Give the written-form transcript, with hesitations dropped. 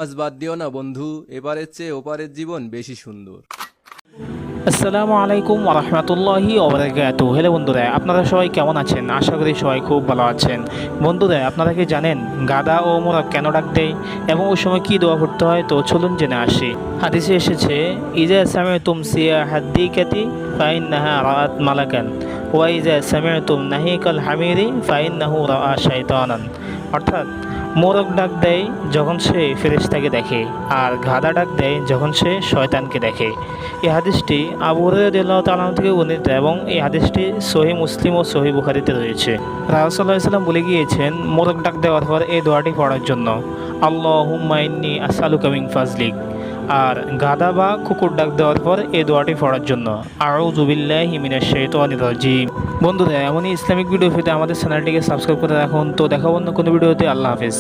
নামাজ বাদ দিও না বন্ধু, এবারের চেয়ে ওপারের জীবন বেশি সুন্দর। আসসালামু আলাইকুম ওরহমতুল্লাহি ওবরাকাতুহু। হ্যালো বন্ধুরা, আপনারা সবাই কেমন আছেন? আশা করি সবাই খুব ভালো আছেন। বন্ধুরা, আপনারা কি জানেন গাদা ও মোরগ কেন ডাক দেয় এবং ওই সময় কী দোয়া পড়তে হয়? তো চলুন জেনে আসি। হাদিসে এসেছে, ইজা সামি'তুম সিয়াহাদ দিকাতি ফাইন্নাহা রাআত মালাকান ওয়া ইজা সামি'তুম নাহিকাল হামিরি ফাইন্নাহু রাআ শাইতানান। অর্থাৎ মোরগ ডাক দেয় যখন সে ফেরেশতাকে দেখে, আর গাধা ডাক দেয় যখন সে শয়তানকে দেখে। এই হাদিসটি আবু হুরায়রা রাদিয়াল্লাহু তাআলা আনহু থেকে বর্ণিত এবং এই হাদিসটি সহিহ মুসলিম ও সহিহ বুখারীতে রয়েছে। রাসূলুল্লাহ সাল্লাল্লাহু আলাইহি ওয়াসাল্লাম বলে গিয়েছেন মোরগ ডাক দেওয়ার পর এই দোয়াটি পড়ার জন্য, আল্লাহুম্মা ইন্নী আসআলুকা মিন ফাজলিক। আর গাধা বা কুকুর ডাক দেওয়ার পর এই দোয়াটি পড়ার জন্য, আউযু বিল্লাহি মিনাশ শাইতানির রাজিম। বন্ধুরা, এমনই ইসলামিক ভিডিও পেতে আমাদের চ্যানেলটিকে সাবস্ক্রাইব করে রাখুন। তো দেখা অন্য কোনো ভিডিওতে। আল্লাহ হাফেজ।